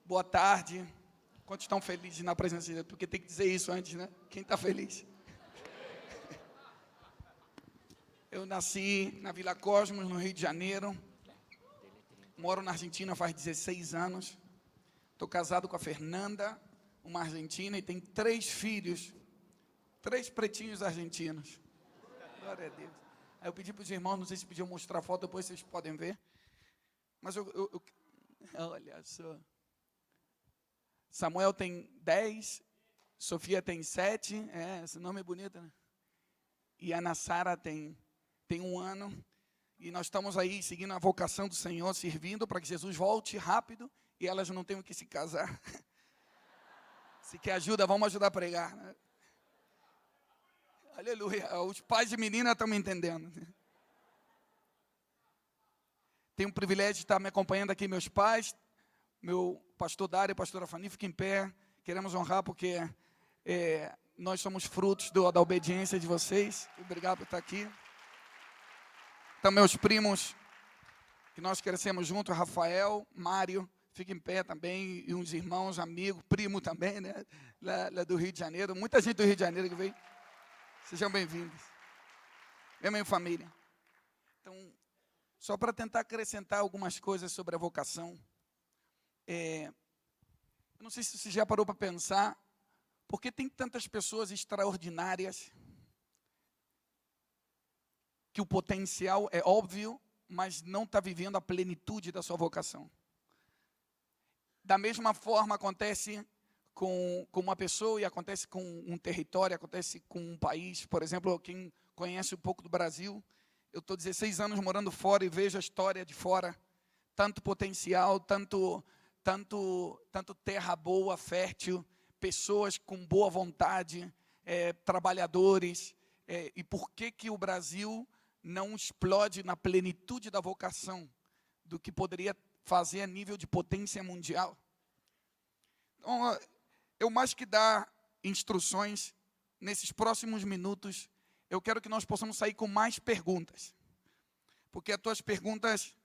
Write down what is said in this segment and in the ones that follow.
Boa tarde. Quantos estão felizes na presença de Deus? Porque tem que dizer isso antes, né? Quem está feliz? Eu nasci na Vila Cosmos, no Rio de Janeiro. Moro na Argentina faz 16 anos. Estou casado com a Fernanda, uma argentina, e tenho 3 filhos. 3 pretinhos argentinos. Glória a Deus. Aí eu pedi para os irmãos, não sei se podiam mostrar a foto, depois vocês podem ver. Mas olha só. Samuel tem 10, Sofia tem 7, esse nome é bonito, né? E a Ana Sara tem 1 ano. E nós estamos aí seguindo a vocação do Senhor, servindo para que Jesus volte rápido e elas não tenham que se casar. Se quer ajuda, vamos ajudar a pregar, né? Aleluia. Os pais de menina estão me entendendo. Tenho o privilégio de estar me acompanhando aqui, meus pais, meu pastor Dário e pastora Fani, fiquem em pé. Queremos honrar porque nós somos frutos da obediência de vocês. Obrigado por estar aqui. Então, meus primos, que nós crescemos juntos, Rafael, Mário, fiquem em pé também, e uns irmãos, amigos, primo também, né? Lá do Rio de Janeiro. Muita gente do Rio de Janeiro que veio. Sejam bem-vindos. Minha família. Então, só para tentar acrescentar algumas coisas sobre a vocação. Eu não sei se você já parou para pensar, por que tem tantas pessoas extraordinárias, que o potencial é óbvio, mas não está vivendo a plenitude da sua vocação. Da mesma forma acontece com uma pessoa e acontece com um território, acontece com um país. Por exemplo, quem conhece um pouco do Brasil, eu estou 16 anos morando fora e vejo a história de fora, tanto potencial, tanto terra boa, fértil, pessoas com boa vontade, trabalhadores. E por que o Brasil não explode na plenitude da vocação do que poderia fazer a nível de potência mundial? Então, eu mais que dar instruções, nesses próximos minutos, eu quero que nós possamos sair com mais perguntas, porque as tuas perguntas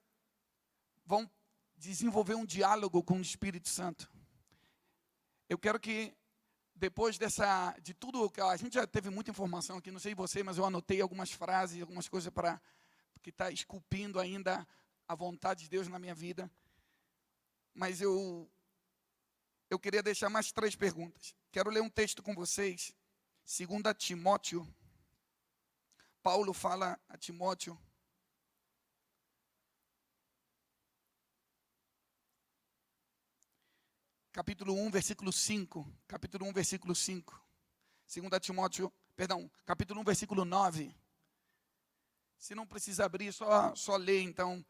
vão desenvolver um diálogo com o Espírito Santo. Eu quero que, depois de tudo, a gente já teve muita informação aqui, não sei você, mas eu anotei algumas frases, algumas coisas que está esculpindo ainda a vontade de Deus na minha vida. Mas eu queria deixar mais 3 perguntas. Quero ler um texto com vocês, 2 Timóteo. Paulo fala a Timóteo. Capítulo 1, versículo 5. Capítulo 1, versículo 5. 2 Timóteo, capítulo 1, versículo 9. Se não precisa abrir, só ler então.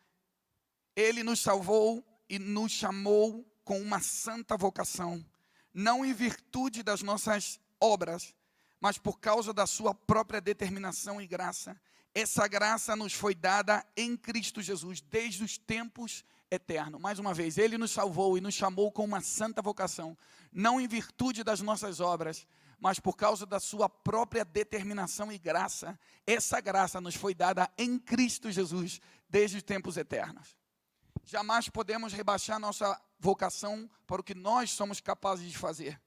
Ele nos salvou e nos chamou com uma santa vocação, não em virtude das nossas obras, mas por causa da sua própria determinação e graça. Essa graça nos foi dada em Cristo Jesus, desde os tempos eternos. Mais uma vez, Ele nos salvou e nos chamou com uma santa vocação, não em virtude das nossas obras, mas por causa da sua própria determinação e graça. Essa graça nos foi dada em Cristo Jesus, desde os tempos eternos. Jamais podemos rebaixar nossa vocação para o que nós somos capazes de fazer.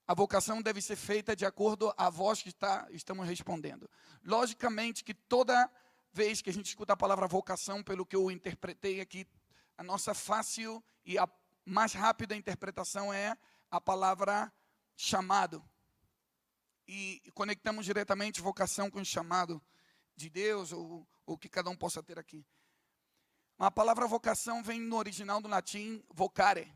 A vocação deve ser feita de acordo à voz que estamos respondendo. Logicamente que toda vez que a gente escuta a palavra vocação, pelo que eu interpretei aqui, a nossa fácil e a mais rápida interpretação é a palavra chamado. E conectamos diretamente vocação com o chamado de Deus, ou que cada um possa ter aqui. A palavra vocação vem no original do latim vocare.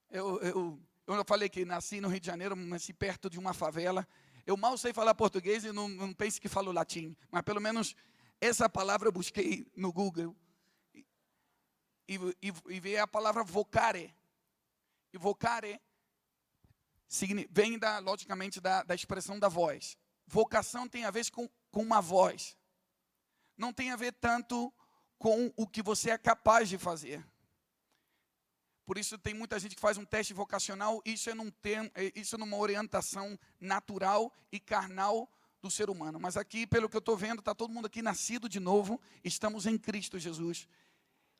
Eu falei que nasci no Rio de Janeiro, nasci perto de uma favela. Eu mal sei falar português e não pense que falo latim. Mas pelo menos essa palavra eu busquei no Google. E vi a palavra vocare. E vocare vem, logicamente, da expressão da voz. Vocação tem a ver com uma voz. Não tem a ver tanto com o que você é capaz de fazer. Por isso tem muita gente que faz um teste vocacional, isso é numa orientação natural e carnal do ser humano. Mas aqui, pelo que eu estou vendo, está todo mundo aqui nascido de novo, estamos em Cristo Jesus.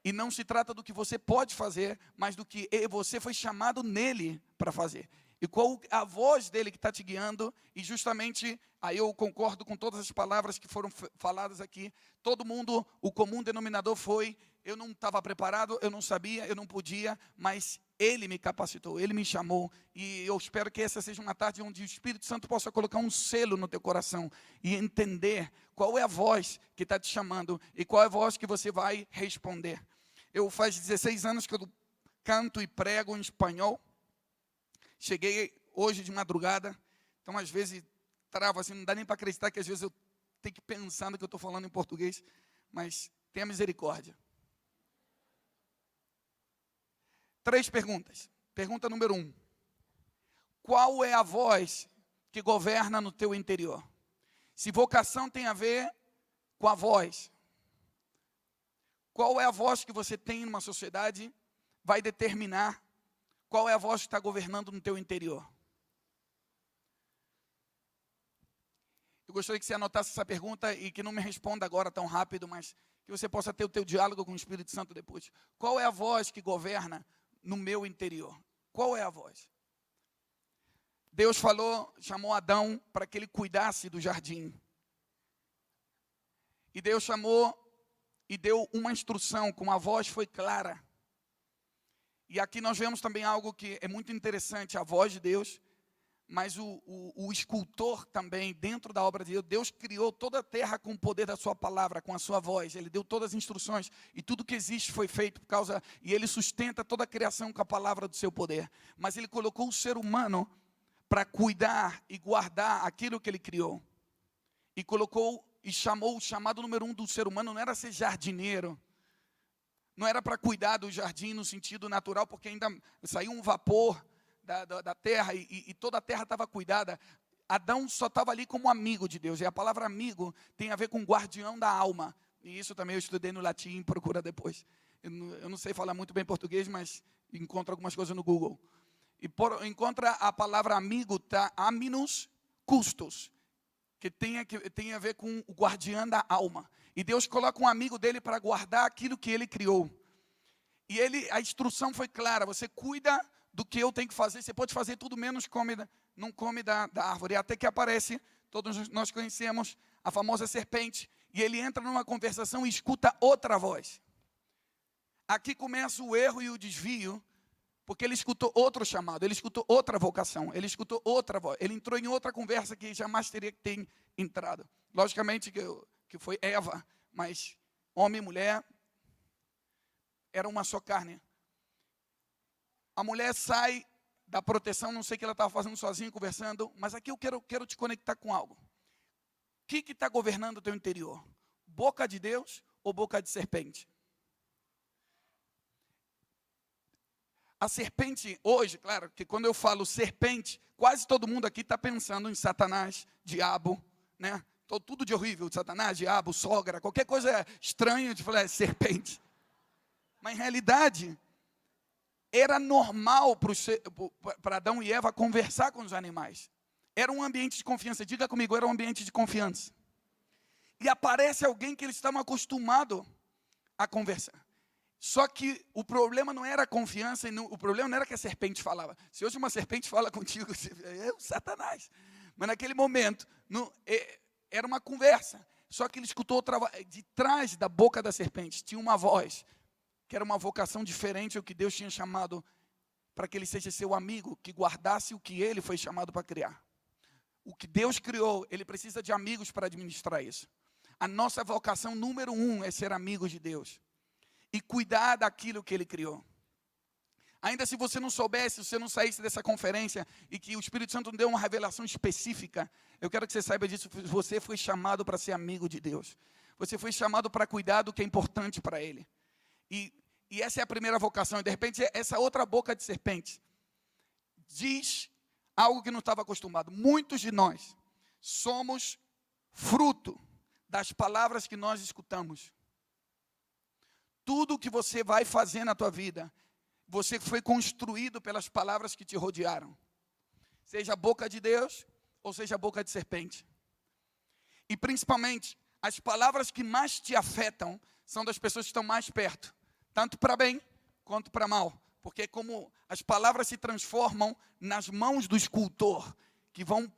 E não se trata do que você pode fazer, mas do que você foi chamado nele para fazer. E qual a voz dele que está te guiando, e justamente, aí eu concordo com todas as palavras que foram faladas aqui, todo mundo, o comum denominador foi, eu não estava preparado, eu não sabia, eu não podia, mas ele me capacitou, ele me chamou, e eu espero que essa seja uma tarde onde o Espírito Santo possa colocar um selo no teu coração, e entender qual é a voz que está te chamando, e qual é a voz que você vai responder. Eu faz 16 anos que eu canto e prego em espanhol. Cheguei hoje de madrugada, então às vezes trava assim, não dá nem para acreditar que às vezes eu tenho que pensar no que eu estou falando em português, mas tenha misericórdia. 3 perguntas. Pergunta número 1. Qual é a voz que governa no teu interior? Se vocação tem a ver com a voz, qual é a voz que você tem numa sociedade, vai determinar qual é a voz que está governando no teu interior. Eu gostaria que você anotasse essa pergunta e que não me responda agora tão rápido, mas que você possa ter o teu diálogo com o Espírito Santo depois. Qual é a voz que governa no meu interior? Qual é a voz? Deus falou, chamou Adão para que ele cuidasse do jardim. E Deus chamou e deu uma instrução, com a voz foi clara. E aqui nós vemos também algo que é muito interessante, a voz de Deus, mas o escultor também, dentro da obra de Deus, Deus criou toda a terra com o poder da sua palavra, com a sua voz, ele deu todas as instruções, e tudo que existe foi feito por causa, e ele sustenta toda a criação com a palavra do seu poder, mas ele colocou o ser humano para cuidar e guardar aquilo que ele criou, e colocou, e chamou, o chamado número 1 do ser humano não era ser jardineiro, não era para cuidar do jardim no sentido natural, porque ainda saiu um vapor da terra e toda a terra estava cuidada. Adão só estava ali como amigo de Deus. E a palavra amigo tem a ver com guardião da alma. E isso também eu estudei no latim, procura depois. Eu não sei falar muito bem português, mas encontro algumas coisas no Google. E encontra a palavra amigo, tá? Aminus custos, que tem a ver com o guardião da alma. E Deus coloca um amigo dele para guardar aquilo que ele criou. E a instrução foi clara, você cuida do que eu tenho que fazer, você pode fazer tudo menos não come da árvore. Até que aparece, todos nós conhecemos, a famosa serpente, e ele entra numa conversação e escuta outra voz. Aqui começa o erro e o desvio, porque ele escutou outro chamado, ele escutou outra vocação, ele escutou outra voz, ele entrou em outra conversa que jamais teria que ter entrado. Logicamente que foi Eva, mas homem e mulher eram uma só carne. A mulher sai da proteção, não sei o que ela estava fazendo sozinha, conversando, mas aqui eu quero te conectar com algo. O que está governando o teu interior? Boca de Deus ou boca de serpente? A serpente, hoje, claro, que quando eu falo serpente, quase todo mundo aqui está pensando em Satanás, diabo, né? Tudo de horrível, Satanás, diabo, sogra, qualquer coisa estranha de falar serpente. Mas em realidade, era normal para Adão e Eva conversar com os animais. Era um ambiente de confiança, diga comigo, era um ambiente de confiança. E aparece alguém que eles estavam acostumados a conversar. Só que o problema não era a confiança, o problema não era que a serpente falava. Se hoje uma serpente fala contigo, é o Satanás. Mas naquele momento, era uma conversa. Só que ele escutou de trás da boca da serpente, tinha uma voz, que era uma vocação diferente ao que Deus tinha chamado para que ele seja seu amigo, que guardasse o que ele foi chamado para criar. O que Deus criou, ele precisa de amigos para administrar isso. A nossa vocação número 1 é ser amigos de Deus e cuidar daquilo que ele criou. Ainda se você não soubesse, se você não saísse dessa conferência e que o Espírito Santo não deu uma revelação específica, eu quero que você saiba disso, você foi chamado para ser amigo de Deus. Você foi chamado para cuidar do que é importante para ele. E essa é a primeira vocação. E de repente, essa outra boca de serpente diz algo que não estava acostumado. Muitos de nós somos fruto das palavras que nós escutamos. Tudo que você vai fazer na tua vida, você foi construído pelas palavras que te rodearam. Seja a boca de Deus ou seja a boca de serpente. E principalmente, as palavras que mais te afetam são das pessoas que estão mais perto. tanto para bem quanto para mal. Porque como as palavras se transformam nas mãos do escultor, que vão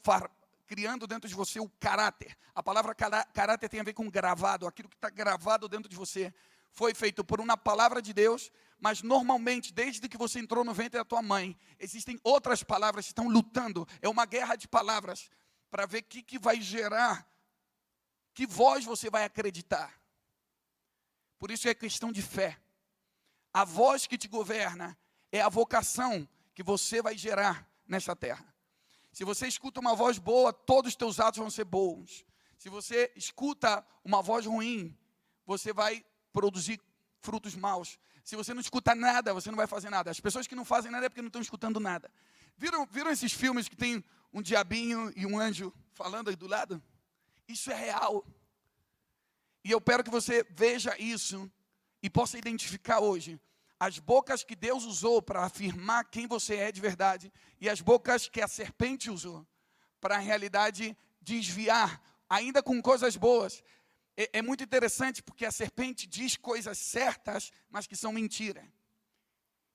criando dentro de você o caráter. A palavra caráter tem a ver com gravado, aquilo que está gravado dentro de você. Foi feito por uma palavra de Deus, mas normalmente, desde que você entrou no ventre da tua mãe, existem outras palavras que estão lutando. É uma guerra de palavras para ver o que vai gerar, que voz você vai acreditar. Por isso é questão de fé. A voz que te governa é a vocação que você vai gerar nesta terra. Se você escuta uma voz boa, todos os teus atos vão ser bons. Se você escuta uma voz ruim, você vai produzir frutos maus. Se você não escuta nada, você não vai fazer nada. As pessoas que não fazem nada é porque não estão escutando nada. Viram esses filmes que tem um diabinho e um anjo falando aí do lado? Isso é real. E eu quero que você veja isso e possa identificar hoje as bocas que Deus usou para afirmar quem você é de verdade e as bocas que a serpente usou para, na realidade, desviar, ainda com coisas boas. É muito interessante porque a serpente diz coisas certas, mas que são mentira.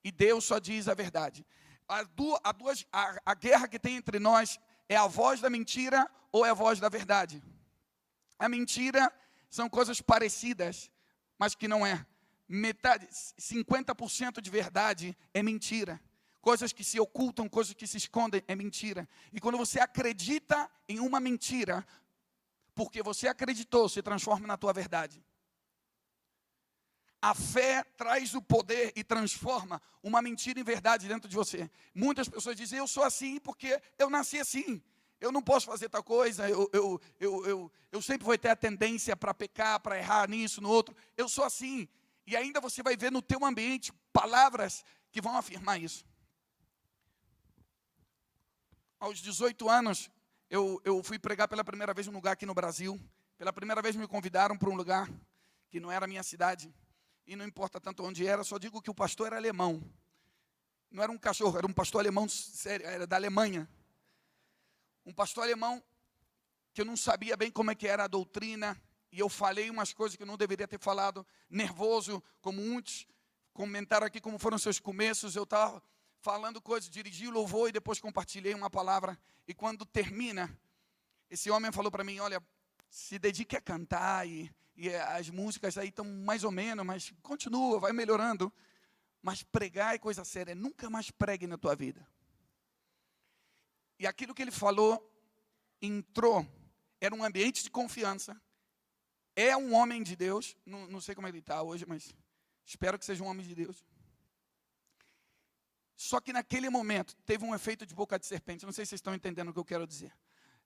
E Deus só diz a verdade. A guerra que tem entre nós é a voz da mentira ou é a voz da verdade. A mentira são coisas parecidas, mas que não é. 50% de verdade é mentira. Coisas que se ocultam, coisas que se escondem é mentira. E quando você acredita em uma mentira, porque você acreditou, se transforma na tua verdade. A fé traz o poder e transforma uma mentira em verdade dentro de você. Muitas pessoas dizem, eu sou assim porque eu nasci assim. Eu não posso fazer tal coisa, eu sempre vou ter a tendência para pecar, para errar nisso, no outro. Eu sou assim. E ainda você vai ver no teu ambiente palavras que vão afirmar isso. Aos 18 anos, eu fui pregar pela primeira vez em um lugar aqui no Brasil. Pela primeira vez me convidaram para um lugar que não era a minha cidade. E não importa tanto onde era, só digo que o pastor era alemão. Não era um cachorro, era um pastor alemão sério, era da Alemanha. Um pastor alemão que eu não sabia bem como é que era a doutrina. E eu falei umas coisas que eu não deveria ter falado, nervoso, como muitos comentaram aqui como foram seus começos. Eu estava falando coisas, dirigi o louvor e depois compartilhei uma palavra. E quando termina, esse homem falou para mim, olha, se dedique a cantar e as músicas aí estão mais ou menos, mas continua, vai melhorando. Mas pregar é coisa séria, nunca mais pregue na tua vida. E aquilo que ele falou entrou, era um ambiente de confiança. É um homem de Deus, não sei como ele está hoje, mas espero que seja um homem de Deus. Só que naquele momento, teve um efeito de boca de serpente. Não sei se vocês estão entendendo o que eu quero dizer.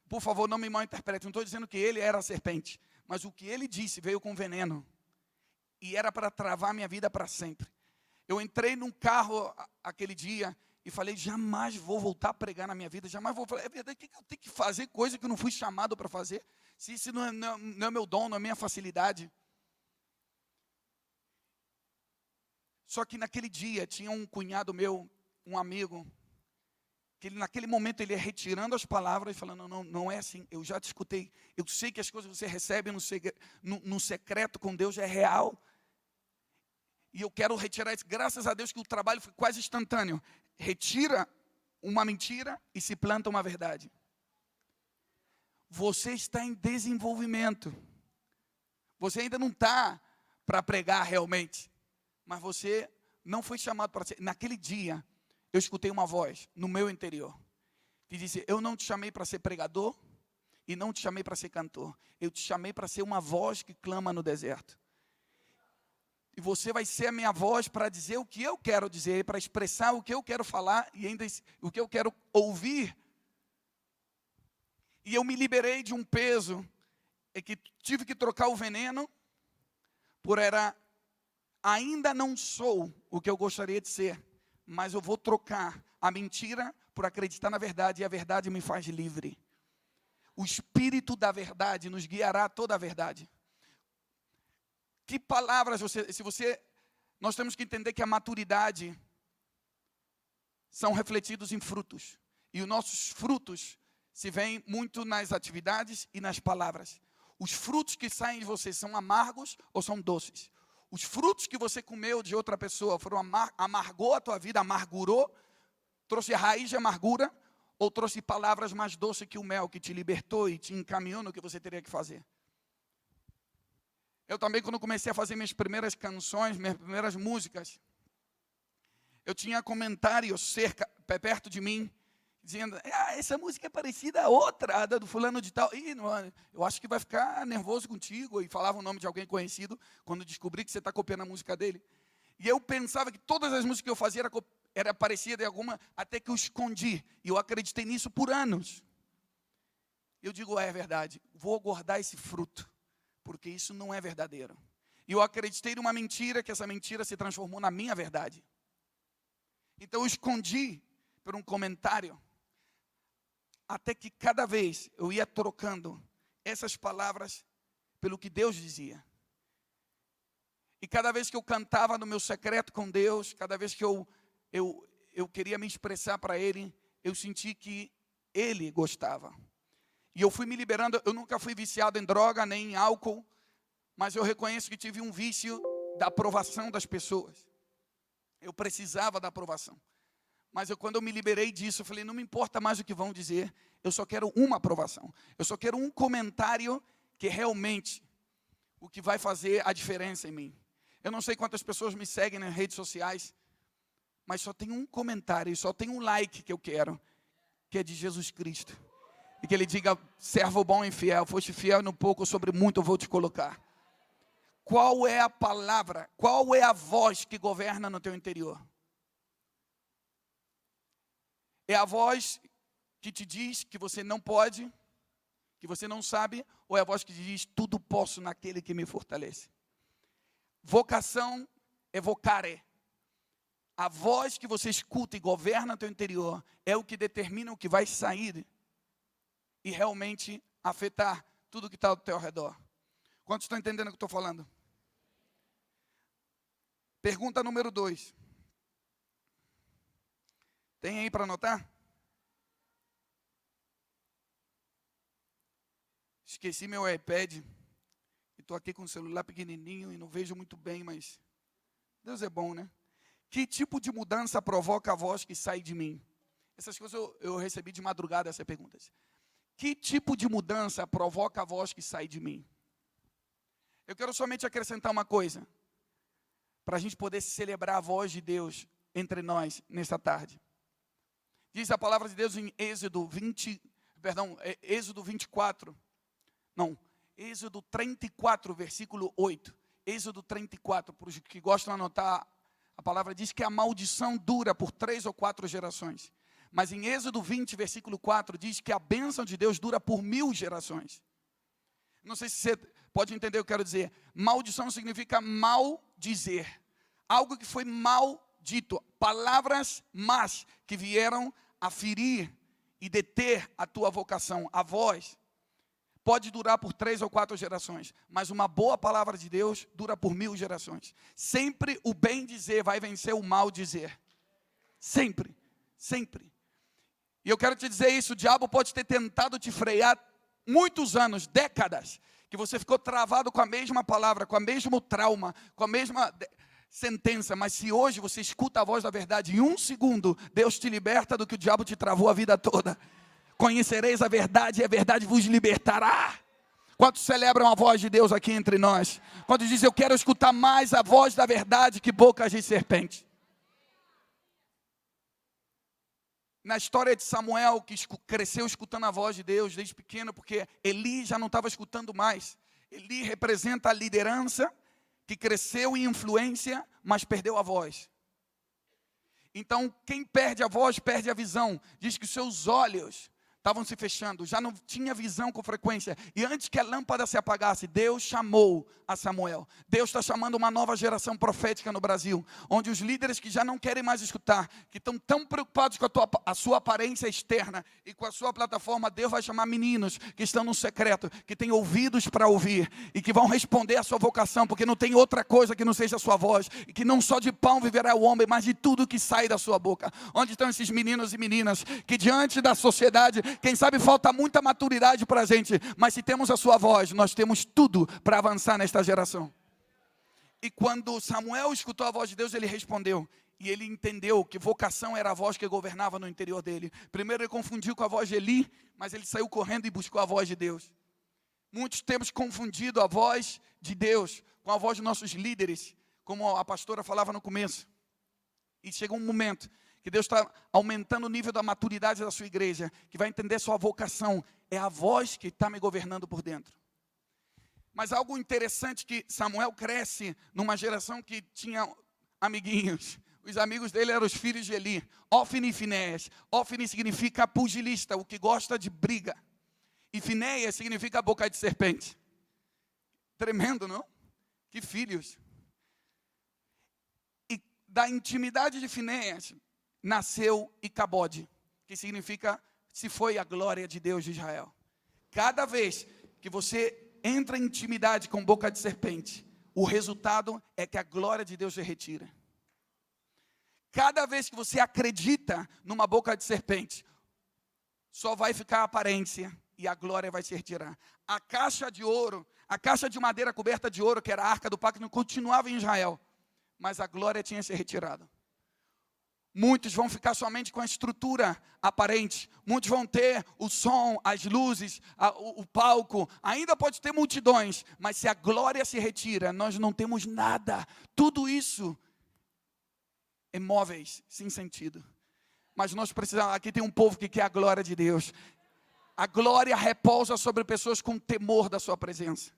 Por favor, não me mal interpretem. Não estou dizendo que ele era a serpente. Mas o que ele disse veio com veneno. E era para travar minha vida para sempre. Eu entrei num carro aquele dia e falei, jamais vou voltar a pregar na minha vida. Jamais vou falar, é verdade, que eu tenho que fazer coisa que eu não fui chamado para fazer? Se isso não é meu dom, não é minha facilidade. Só que naquele dia tinha um cunhado meu, um amigo, que naquele momento ele ia retirando as palavras e falando, não é assim, eu já te escutei. Eu sei que as coisas que você recebe no secreto com Deus é real. E eu quero retirar isso. Graças a Deus que o trabalho foi quase instantâneo. Retira uma mentira e se planta uma verdade. Você está em desenvolvimento. Você ainda não está para pregar realmente. Mas você não foi chamado para ser. Naquele dia, eu escutei uma voz no meu interior. Que disse, eu não te chamei para ser pregador. E não te chamei para ser cantor. Eu te chamei para ser uma voz que clama no deserto. E você vai ser a minha voz para dizer o que eu quero dizer, para expressar o que eu quero falar e ainda o que eu quero ouvir. E eu me liberei de um peso, que tive que trocar o veneno, ainda não sou o que eu gostaria de ser, mas eu vou trocar a mentira por acreditar na verdade, e a verdade me faz livre. O Espírito da verdade nos guiará a toda a verdade. Que palavras nós temos que entender que a maturidade são refletidos em frutos. E os nossos frutos se veem muito nas atividades e nas palavras. Os frutos que saem de você são amargos ou são doces? Os frutos que você comeu de outra pessoa amargou a tua vida, amargurou, trouxe raiz de amargura, ou trouxe palavras mais doces que o mel, que te libertou e te encaminhou no que você teria que fazer. Eu também, quando comecei a fazer minhas primeiras canções, minhas primeiras músicas, eu tinha comentários perto de mim, dizendo, essa música é parecida a outra, a do fulano de tal. Eu acho que vai ficar nervoso contigo. E falava o nome de alguém conhecido, quando descobri que você está copiando a música dele. E eu pensava que todas as músicas que eu fazia era parecida em alguma, até que eu escondi. E eu acreditei nisso por anos. Eu digo, é verdade, vou guardar esse fruto, porque isso não é verdadeiro. E eu acreditei numa mentira, que essa mentira se transformou na minha verdade. Então eu escondi por um comentário, até que cada vez eu ia trocando essas palavras pelo que Deus dizia. E cada vez que eu cantava no meu secreto com Deus, cada vez que eu queria me expressar para Ele, eu senti que Ele gostava. E eu fui me liberando. Eu nunca fui viciado em droga, nem em álcool, mas eu reconheço que tive um vício da aprovação das pessoas. Eu precisava da aprovação. Mas quando eu me liberei disso, eu falei, não me importa mais o que vão dizer, eu só quero uma aprovação. Eu só quero um comentário que é realmente o que vai fazer a diferença em mim. Eu não sei quantas pessoas me seguem nas redes sociais, mas só tem um comentário, só tem um like que eu quero, que é de Jesus Cristo. E que Ele diga, servo bom e fiel, foste fiel no pouco, sobre muito eu vou te colocar. Qual é a palavra, qual é a voz que governa no teu interior? É a voz que te diz que você não pode, que você não sabe, ou é a voz que te diz, tudo posso naquele que me fortalece? Vocação é vocare. A voz que você escuta e governa no teu interior é o que determina o que vai sair e realmente afetar tudo que está ao teu redor. Quantos estão entendendo o que eu estou falando? Pergunta número 2. Tem aí para anotar? Esqueci meu iPad. E estou aqui com o celular pequenininho e não vejo muito bem, mas Deus é bom, né? Que tipo de mudança provoca a voz que sai de mim? Essas coisas eu recebi de madrugada, essas perguntas. Que tipo de mudança provoca a voz que sai de mim? Eu quero somente acrescentar uma coisa, para a gente poder celebrar a voz de Deus entre nós nesta tarde. Diz a palavra de Deus em Êxodo 34, versículo 8. Êxodo 34, para os que gostam de anotar, a palavra diz que a maldição dura por 3 ou 4 gerações. Mas em Êxodo 20, versículo 4, diz que a bênção de Deus dura por 1000 gerações. Não sei se você pode entender o que eu quero dizer. Maldição significa mal dizer. Algo que foi mal dito. Palavras más que vieram a ferir e deter a tua vocação. A voz pode durar por 3 ou 4 gerações, mas uma boa palavra de Deus dura por 1000 gerações. Sempre o bem dizer vai vencer o mal dizer. Sempre, sempre. E eu quero te dizer isso, o diabo pode ter tentado te frear muitos anos, décadas, que você ficou travado com a mesma palavra, com o mesmo trauma, com a mesma sentença, mas se hoje você escuta a voz da verdade, em 1 segundo, Deus te liberta do que o diabo te travou a vida toda. Conhecereis a verdade e a verdade vos libertará. Quantos celebram a voz de Deus aqui entre nós? Quantos dizem, eu quero escutar mais a voz da verdade que bocas de serpente? Na história de Samuel, que cresceu escutando a voz de Deus desde pequeno, porque Eli já não estava escutando mais. Eli representa a liderança que cresceu em influência, mas perdeu a voz. Então, quem perde a voz, perde a visão. Diz que os seus olhos estavam se fechando, já não tinha visão com frequência. E antes que a lâmpada se apagasse, Deus chamou a Samuel. Deus está chamando uma nova geração profética no Brasil, onde os líderes que já não querem mais escutar, que estão tão preocupados com a sua aparência externa e com a sua plataforma, Deus vai chamar meninos que estão no secreto, que têm ouvidos para ouvir e que vão responder à sua vocação, porque não tem outra coisa que não seja a sua voz, e que não só de pão viverá o homem, mas de tudo que sai da sua boca. Onde estão esses meninos e meninas que diante da sociedade, quem sabe falta muita maturidade para a gente, mas se temos a sua voz, nós temos tudo para avançar nesta geração. E quando Samuel escutou a voz de Deus, ele respondeu. E ele entendeu que vocação era a voz que governava no interior dele. Primeiro ele confundiu com a voz de Eli, mas ele saiu correndo e buscou a voz de Deus. Muitos temos confundido a voz de Deus com a voz dos nossos líderes, como a pastora falava no começo. E chega um momento que Deus está aumentando o nível da maturidade da sua igreja, que vai entender sua vocação. É a voz que está me governando por dentro. Mas algo interessante que Samuel cresce numa geração que tinha amiguinhos. Os amigos dele eram os filhos de Eli, Ofni e Finéias. Ofni significa pugilista, o que gosta de briga. E Finéias significa boca de serpente. Tremendo, não? Que filhos. E da intimidade de Finéias nasceu Icabode, que significa se foi a glória de Deus de Israel. Cada vez que você entra em intimidade com boca de serpente, o resultado é que a glória de Deus se retira. Cada vez que você acredita numa boca de serpente, só vai ficar a aparência e a glória vai se retirar. A caixa de ouro, a caixa de madeira coberta de ouro, que era a arca do pacto, continuava em Israel, mas a glória tinha se retirado. Muitos vão ficar somente com a estrutura aparente. Muitos vão ter o som, as luzes, o palco. Ainda pode ter multidões, mas se a glória se retira, nós não temos nada. Tudo isso é móveis, sem sentido. Mas nós precisamos, aqui tem um povo que quer a glória de Deus. A glória repousa sobre pessoas com temor da sua presença.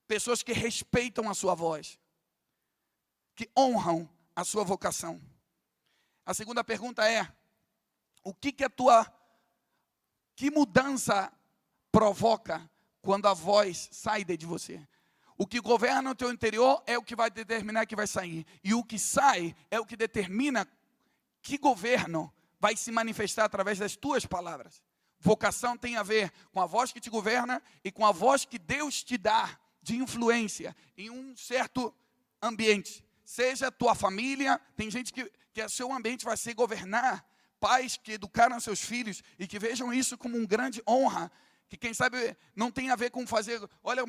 Pessoas que respeitam a sua voz. Que honram a sua vocação. A segunda pergunta é, que mudança provoca quando a voz sai de você? O que governa o teu interior é o que vai determinar que vai sair. E o que sai é o que determina que governo vai se manifestar através das tuas palavras. Vocação tem a ver com a voz que te governa e com a voz que Deus te dá de influência em um certo ambiente. Seja tua família, tem gente que o seu ambiente vai ser governar, pais que educaram seus filhos e que vejam isso como uma grande honra, que quem sabe não tem a ver com fazer, olha,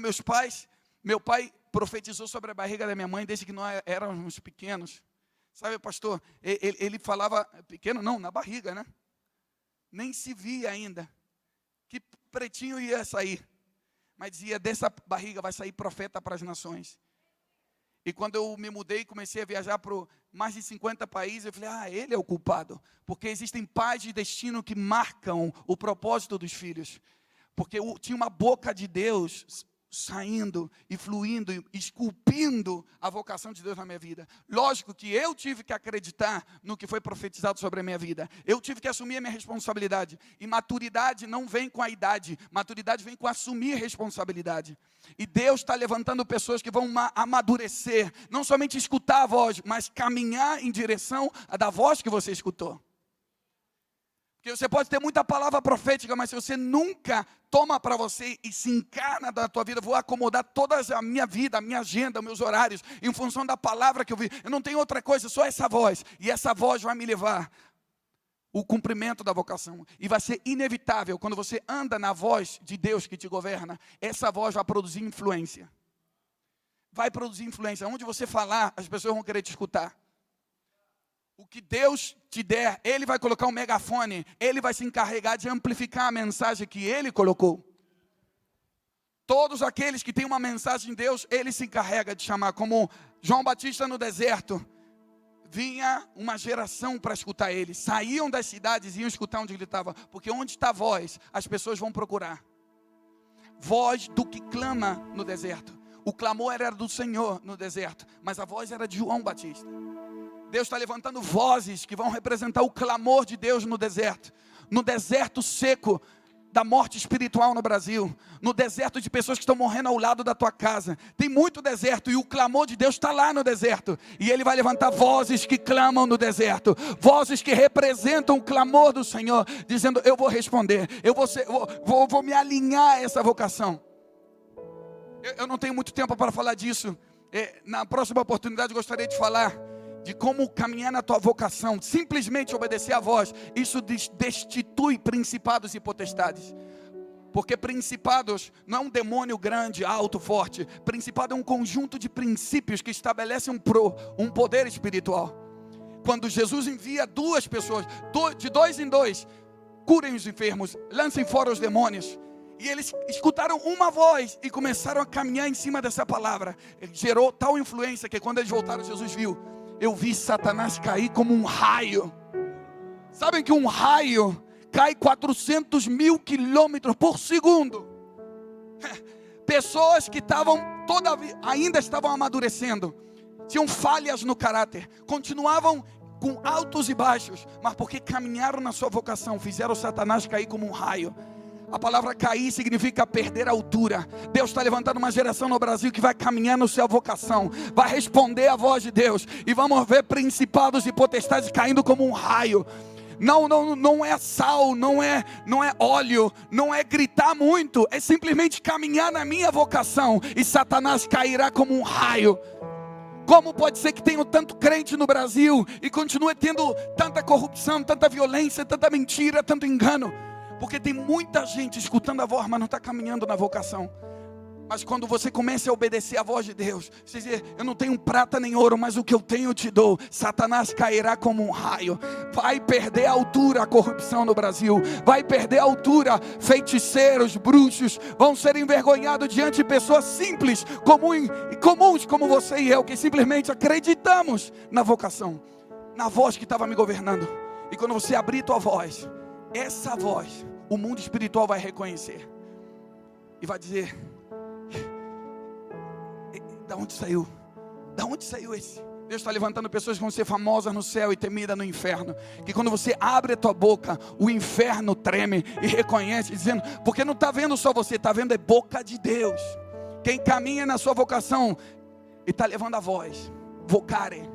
meu pai profetizou sobre a barriga da minha mãe desde que nós éramos pequenos, sabe pastor, ele falava, pequeno não, na barriga, né, nem se via ainda, que pretinho ia sair, mas dizia, dessa barriga vai sair profeta para as nações. E quando eu me mudei e comecei a viajar para mais de 50 países, eu falei, ele é o culpado. Porque existem pais de destino que marcam o propósito dos filhos. Porque tinha uma boca de Deus saindo e fluindo, esculpindo a vocação de Deus na minha vida. Lógico que eu tive que acreditar no que foi profetizado sobre a minha vida. Eu tive que assumir a minha responsabilidade. E maturidade não vem com a idade. Maturidade vem com assumir responsabilidade. E Deus está levantando pessoas que vão amadurecer. Não somente escutar a voz, mas caminhar em direção da voz que você escutou. Porque você pode ter muita palavra profética, mas se você nunca toma para você e se encarna da tua vida, vou acomodar toda a minha vida, a minha agenda, meus horários, em função da palavra que eu vi. Eu não tenho outra coisa, só essa voz. E essa voz vai me levar o cumprimento da vocação. E vai ser inevitável, quando você anda na voz de Deus que te governa, essa voz vai produzir influência. Vai produzir influência. Onde você falar, as pessoas vão querer te escutar. O que Deus te der, Ele vai colocar um megafone, Ele vai se encarregar de amplificar a mensagem que Ele colocou. Todos aqueles que têm uma mensagem de Deus, Ele se encarrega de chamar, como João Batista no deserto. Vinha uma geração para escutar Ele, saíam das cidades e iam escutar onde Ele estava, porque onde está a voz, as pessoas vão procurar. Voz do que clama no deserto. O clamor era do Senhor no deserto, mas a voz era de João Batista. Deus está levantando vozes que vão representar o clamor de Deus no deserto seco da morte espiritual no Brasil, no deserto de pessoas que estão morrendo ao lado da tua casa. Tem muito deserto e o clamor de Deus está lá no deserto. E Ele vai levantar vozes que clamam no deserto, vozes que representam o clamor do Senhor, dizendo, eu vou responder, eu vou me alinhar a essa vocação. Eu não tenho muito tempo para falar disso. Na próxima oportunidade eu gostaria de falar de como caminhar na tua vocação, simplesmente obedecer a voz, isso destitui principados e potestades. Porque principados não é um demônio grande, alto, forte. Principado é um conjunto de princípios que estabelecem um poder espiritual. Quando Jesus envia 2 pessoas, de 2 em 2, curem os enfermos, lancem fora os demônios. E eles escutaram uma voz e começaram a caminhar em cima dessa palavra. Gerou tal influência que quando eles voltaram, Jesus viu. Eu vi Satanás cair como um raio. Sabem que um raio cai 400 mil quilômetros por segundo. Pessoas que ainda estavam amadurecendo, tinham falhas no caráter, continuavam com altos e baixos, mas porque caminharam na sua vocação, fizeram Satanás cair como um raio. A palavra cair significa perder a altura. Deus está levantando uma geração no Brasil que vai caminhar na sua vocação, vai responder à voz de Deus, e vamos ver principados e potestades caindo como um raio. Não é sal, não é óleo, não é gritar muito, é simplesmente caminhar na minha vocação, e Satanás cairá como um raio. Como pode ser que tenha tanto crente no Brasil e continue tendo tanta corrupção, tanta violência, tanta mentira, tanto engano? Porque tem muita gente escutando a voz, mas não está caminhando na vocação. Mas quando você começa a obedecer a voz de Deus, você diz: eu não tenho prata nem ouro, mas o que eu tenho eu te dou. Satanás cairá como um raio. Vai perder a altura a corrupção no Brasil. Vai perder a altura feiticeiros, bruxos. Vão ser envergonhados diante de pessoas simples, comuns como você e eu, que simplesmente acreditamos na vocação, na voz que estava me governando. E quando você abrir tua voz, essa voz, o mundo espiritual vai reconhecer e vai dizer: da onde saiu? Da onde saiu esse? Deus está levantando pessoas que vão ser famosas no céu e temidas no inferno. Que quando você abre a tua boca, o inferno treme e reconhece, dizendo, porque não está vendo só você, está vendo é boca de Deus. Quem caminha na sua vocação e está levando a voz, vocare.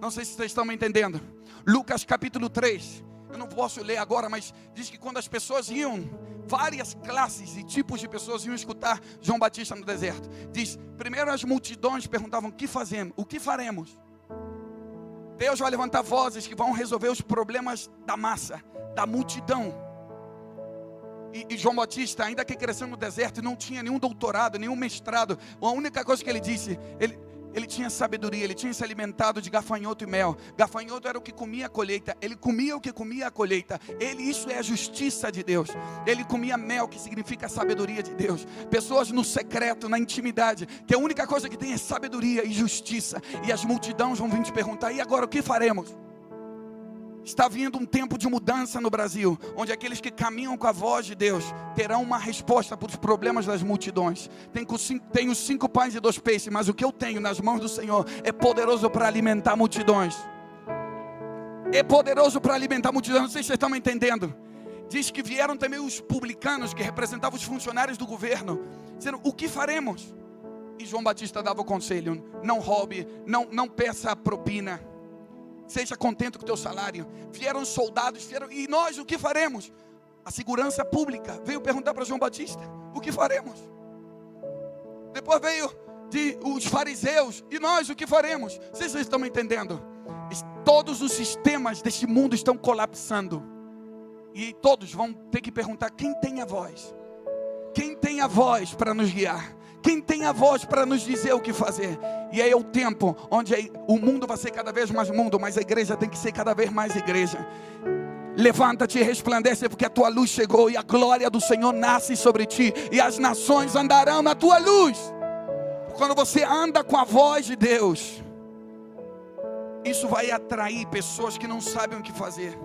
Não sei se vocês estão me entendendo. Lucas capítulo 3. Eu não posso ler agora, mas diz que quando as pessoas iam, várias classes e tipos de pessoas iam escutar João Batista no deserto. Diz, primeiro as multidões perguntavam: o que fazemos? O que faremos? Deus vai levantar vozes que vão resolver os problemas da massa, da multidão. E João Batista, ainda que cresceu no deserto e não tinha nenhum doutorado, nenhum mestrado, a única coisa que ele disse, ele tinha sabedoria, ele tinha se alimentado de gafanhoto e mel. Gafanhoto era o que comia a colheita, ele comia o que comia a colheita. Isso é a justiça de Deus. Ele comia mel, que significa a sabedoria de Deus. Pessoas no secreto, na intimidade, que a única coisa que tem é sabedoria e justiça. E as multidões vão vir te perguntar: e agora o que faremos? Está vindo um tempo de mudança no Brasil, onde aqueles que caminham com a voz de Deus terão uma resposta para os problemas das multidões. Tenho 5 pães e 2 peixes, mas o que eu tenho nas mãos do Senhor é poderoso para alimentar multidões. É poderoso para alimentar multidões. Não sei se vocês estão me entendendo. Diz que vieram também os publicanos, que representavam os funcionários do governo, dizendo: o que faremos? E João Batista dava o conselho: não roube, não peça propina. Seja contente com o teu salário. Vieram soldados, e nós o que faremos? A segurança pública veio perguntar para João Batista: o que faremos? Depois veio os fariseus: e nós o que faremos? Vocês estão me entendendo? Todos os sistemas deste mundo estão colapsando, e todos vão ter que perguntar: quem tem a voz? Quem tem a voz para nos guiar? Quem tem a voz para nos dizer o que fazer? E aí é o tempo onde o mundo vai ser cada vez mais mundo, mas a igreja tem que ser cada vez mais igreja. Levanta-te e resplandece, porque a tua luz chegou, e a glória do Senhor nasce sobre ti, e as nações andarão na tua luz. Quando você anda com a voz de Deus, isso vai atrair pessoas que não sabem o que fazer.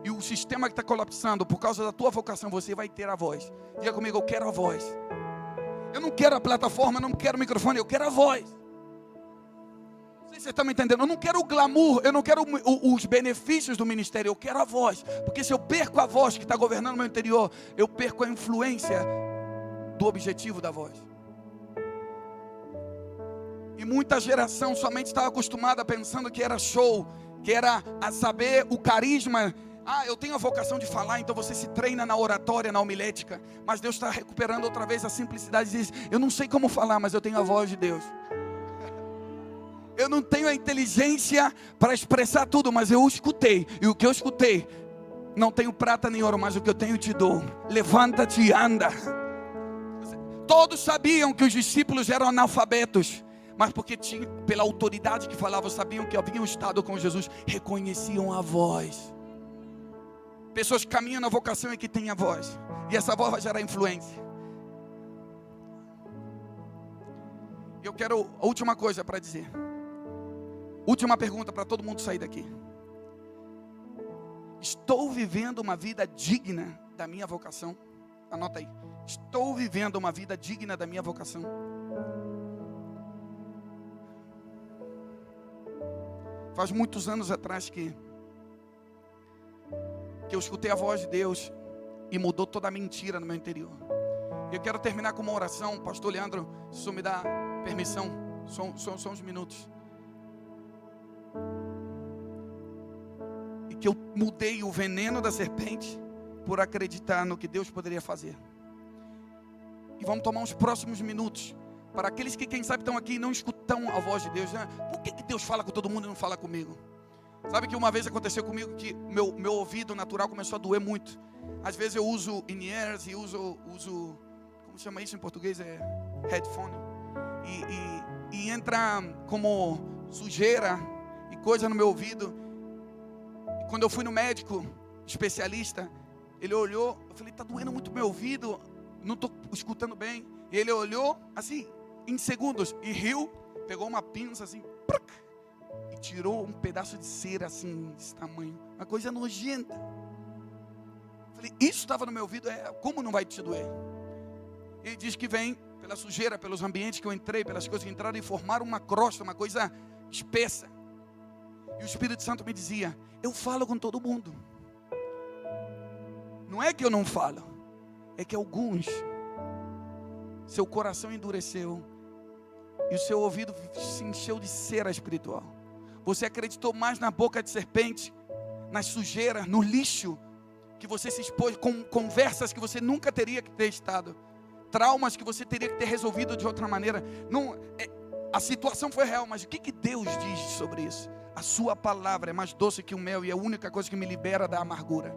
E o sistema que está colapsando, por causa da tua vocação, você vai ter a voz. Diga comigo: eu quero a voz. Eu não quero a plataforma, não quero o microfone, eu quero a voz. Não sei se você está me entendendo. Eu não quero o glamour, eu não quero os benefícios do ministério, eu quero a voz. Porque se eu perco a voz que está governando o meu interior, eu perco a influência do objetivo da voz. E muita geração somente estava acostumada pensando que era show, que era a saber o carisma. Eu tenho a vocação de falar, então você se treina na oratória, na homilética. Mas Deus está recuperando outra vez a simplicidade e diz: eu não sei como falar, mas eu tenho a voz de Deus. Eu não tenho a inteligência para expressar tudo, mas eu escutei. E o que eu escutei Não tenho prata nem ouro, mas o que eu tenho te dou. Levanta-te e anda. Todos sabiam que os discípulos eram analfabetos, mas porque tinham, pela autoridade que falavam, sabiam que haviam estado com Jesus, reconheciam a voz. Pessoas que caminham na vocação e que têm a voz, e essa voz vai gerar influência. Eu quero a última coisa para dizer. Última pergunta para todo mundo sair daqui. Estou vivendo uma vida digna da minha vocação? Anota aí. Estou vivendo uma vida digna da minha vocação? Faz muitos anos atrás que eu escutei a voz de Deus e mudou toda a mentira no meu interior. Eu quero terminar com uma oração. Pastor Leandro, se o senhor me dá permissão, só uns minutos. E que eu mudei o veneno da serpente por acreditar no que Deus poderia fazer. E vamos tomar uns próximos minutos para aqueles que, quem sabe, estão aqui e não escutam a voz de Deus, né? Por que Deus fala com todo mundo e não fala comigo? Sabe que uma vez aconteceu comigo que meu ouvido natural começou a doer muito. Às vezes eu uso in-ears e uso, como chama isso em português? É headphone. E entra como sujeira e coisa no meu ouvido. E quando eu fui no médico especialista, ele olhou, eu falei, está doendo muito meu ouvido, não estou escutando bem. E ele olhou assim, em segundos, e riu, pegou uma pinça assim, e tirou um pedaço de cera assim, desse tamanho, uma coisa nojenta. Eu falei, isso estava no meu ouvido, como não vai te doer? Ele diz que vem pela sujeira, pelos ambientes que eu entrei, pelas coisas que entraram e formaram uma crosta, uma coisa espessa. E o Espírito Santo me dizia, eu falo com todo mundo. Não é que eu não falo, é que alguns, seu coração endureceu e o seu ouvido se encheu de cera espiritual. Você acreditou mais na boca de serpente, nas sujeiras, no lixo que você se expôs, com conversas que você nunca teria que ter estado, traumas que você teria que ter resolvido de outra maneira. A situação foi real, mas o que Deus diz sobre isso? A sua palavra é mais doce que o mel e é a única coisa que me libera da amargura.